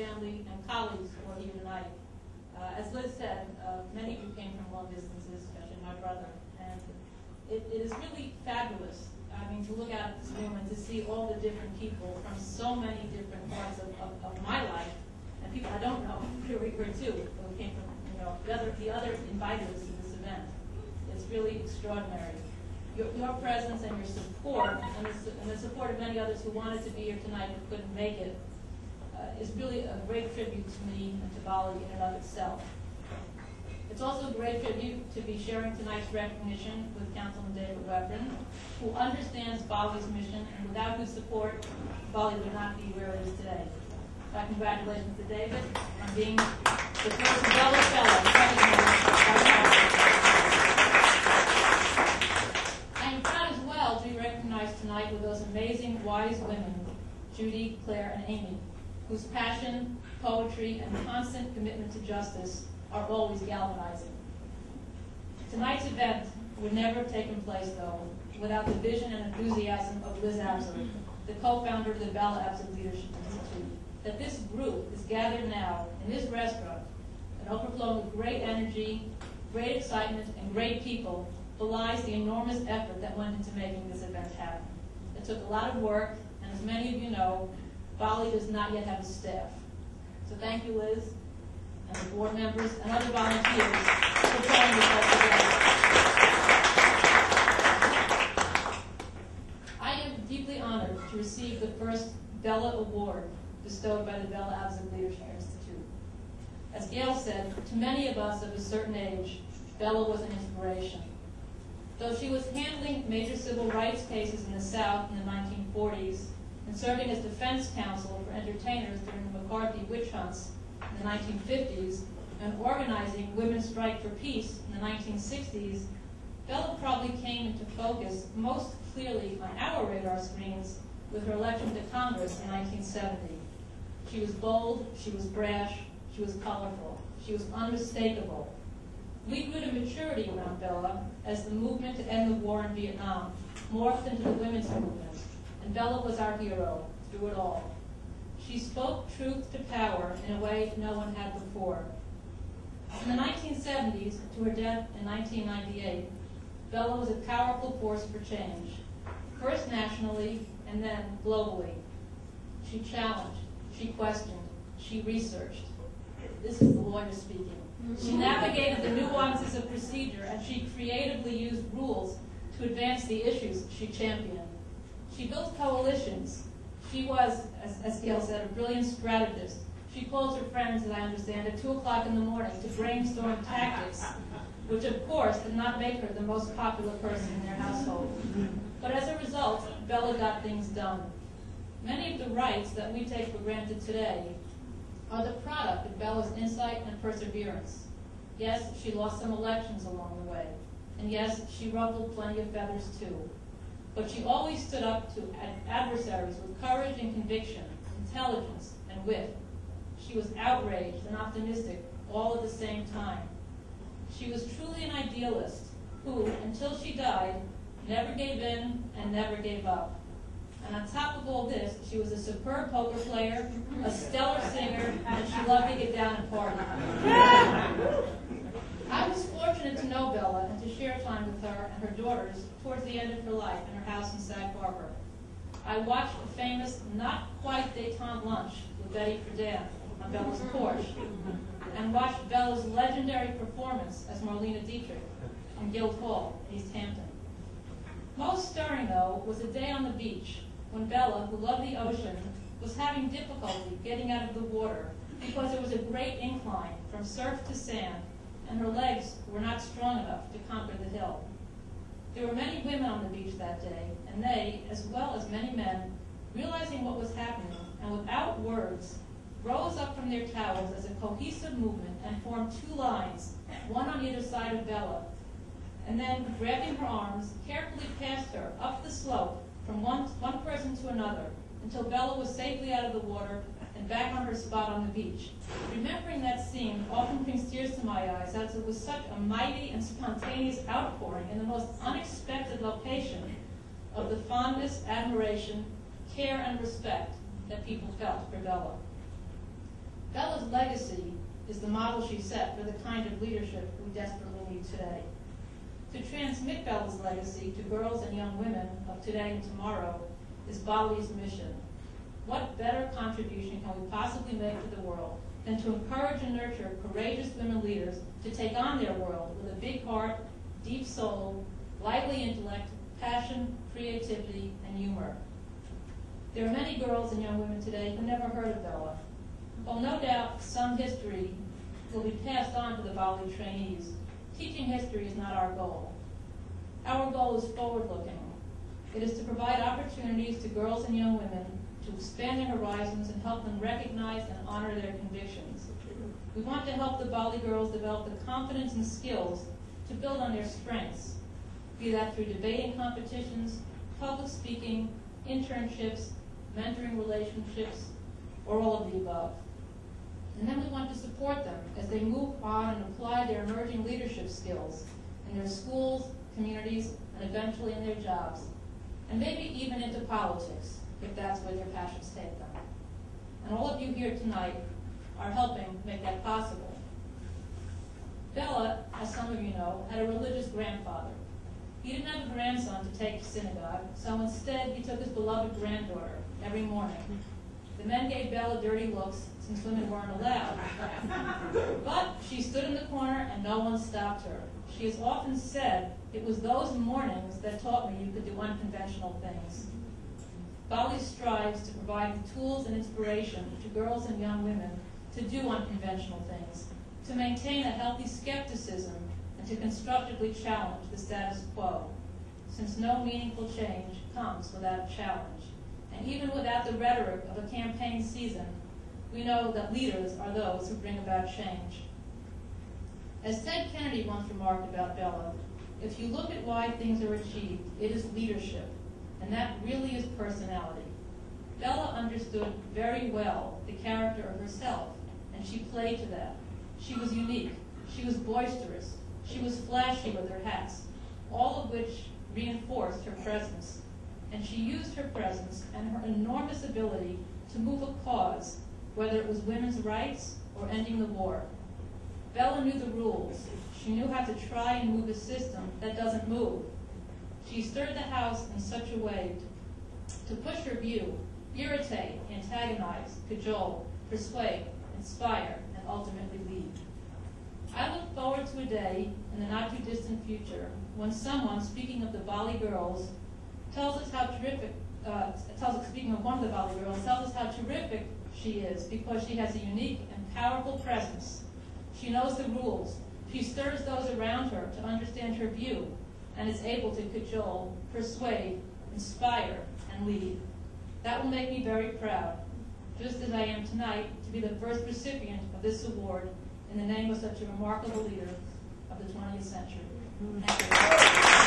family, and colleagues who are here tonight. As Liz said, many of you came from long distances, especially my brother, and it is really fabulous. I mean, to look out at this room and to see all the different people from so many different parts of my life, and people I don't know who are here too, who came from, the other inviters to this event. It's really extraordinary. Your presence and your support, and the support of many others who wanted to be here tonight but couldn't make it, is really a great tribute to me and to BALI in and of itself. It's also a great tribute to be sharing tonight's recognition with Councilman David Weprin, who understands BALI's mission, and without whose support, BALI would not be where it is today. My congratulations to David on being the first Bella Fellow recognized by Congress. I am proud as well to be recognized tonight with those amazing, wise women, Judy, Claire, and Amy, whose passion, poetry, and constant commitment to justice are always galvanizing. Tonight's event would never have taken place, though, without the vision and enthusiasm of Liz Abzug, the co-founder of the Bella Abzug Leadership Institute. That this group is gathered now in this restaurant and overflowing with great energy, great excitement, and great people belies the enormous effort that went into making this event happen. It took a lot of work, and as many of you know, BALI does not yet have a staff. So thank you, Liz, and the board members and other volunteers for pulling this all together. I am deeply honored to receive the first Bella Award bestowed by the Bella Abzug Leadership Institute. As Gail said, to many of us of a certain age, Bella was an inspiration. Though she was handling major civil rights cases in the South in the 1940s and serving as defense counsel for entertainers during the McCarthy witch hunts in the 1950s and organizing Women's Strike for Peace in the 1960s, Bella probably came into focus most clearly on our radar screens with her election to Congress in 1970. She was bold, she was brash, she was colorful, she was unmistakable. We grew to maturity around Bella as the movement to end the war in Vietnam morphed into the women's movement, and Bella was our hero through it all. She spoke truth to power in a way no one had before. In the 1970s, to her death in 1998, Bella was a powerful force for change, first nationally and then globally. She challenged, she questioned, she researched. This is the lawyer speaking. She navigated the nuances of procedure, and she creatively used rules to advance the issues she championed. She built coalitions. She was, as Gail said, a brilliant strategist. She called her friends, as I understand, at 2 o'clock in the morning to brainstorm tactics, which of course did not make her the most popular person in their household. But as a result, Bella got things done. Many of the rights that we take for granted today are the product of Bella's insight and perseverance. Yes, she lost some elections along the way. And yes, she ruffled plenty of feathers too. But she always stood up to adversaries with courage and conviction, intelligence and wit. She was outraged and optimistic all at the same time. She was truly an idealist who, until she died, never gave in and never gave up. And on top of all this, she was a superb poker player, a stellar singer, and she loved to get down and party. I was fortunate to know Bella and to share time with her and her daughters towards the end of her life in her house in Sag Harbor. I watched the famous not quite détente lunch with Betty Friedan on Bella's porch, and watched Bella's legendary performance as Marlena Dietrich in Guild Hall, East Hampton. Most stirring, though, was a day on the beach when Bella, who loved the ocean, was having difficulty getting out of the water because there was a great incline from surf to sand, and her legs were not strong enough to conquer the hill. There were many women on the beach that day, and they, as well as many men, realizing what was happening, and without words, rose up from their towels as a cohesive movement and formed 2 lines, one on either side of Bella, and then, grabbing her arms, carefully passed her up the slope from one person to another until Bella was safely out of the water and back on her spot on the beach. Remembering that scene often brings tears to my eyes, as it was such a mighty and spontaneous outpouring in the most unexpected location of the fondness, admiration, care, and respect that people felt for Bella. Bella's legacy is the model she set for the kind of leadership we desperately need today. To transmit Bella's legacy to girls and young women of today and tomorrow is BALI's mission. What better contribution can we possibly make to the world than to encourage and nurture courageous women leaders to take on their world with a big heart, deep soul, lively intellect, passion, creativity, and humor. There are many girls and young women today who never heard of Bella. While no doubt some history will be passed on to the BALI trainees, teaching history is not our goal. Our goal is forward-looking. It is to provide opportunities to girls and young women to expand their horizons and help them recognize and honor their convictions. We want to help the BALI girls develop the confidence and skills to build on their strengths, be that through debating competitions, public speaking, internships, mentoring relationships, or all of the above. And then we want to support them as they move on and apply their emerging leadership skills in their schools, communities, and eventually in their jobs, and maybe even into politics, if that's where their passions take them. And all of you here tonight are helping make that possible. Bella, as some of you know, had a religious grandfather. He didn't have a grandson to take to synagogue, so instead he took his beloved granddaughter every morning. The men gave Bella dirty looks since women weren't allowed. But she stood in the corner and no one stopped her. She has often said, "It was those mornings that taught me you could do unconventional things." BALI strives to provide the tools and inspiration to girls and young women to do unconventional things, to maintain a healthy skepticism, and to constructively challenge the status quo, since no meaningful change comes without a challenge. And even without the rhetoric of a campaign season, we know that leaders are those who bring about change. As Ted Kennedy once remarked about Bella, if you look at why things are achieved, it is leadership, and that really is personality. Bella understood very well the character of herself, and she played to that. She was unique, she was boisterous, she was flashy with her hats, all of which reinforced her presence. And she used her presence and her enormous ability to move a cause, whether it was women's rights or ending the war. Bella knew the rules. She knew how to try and move a system that doesn't move. She stirred the house in such a way to push her view, irritate, antagonize, cajole, persuade, inspire, and ultimately lead. I look forward to a day in the not-too-distant future when someone, speaking of the BALI girls, tells us how terrific, speaking of one of the BALI girls, tells us how terrific she is because she has a unique and powerful presence. She knows the rules. She stirs those around her to understand her view and is able to cajole, persuade, inspire, and lead. That will make me very proud, just as I am tonight to be the first recipient of this award in the name of such a remarkable leader of the 20th century. Thank you.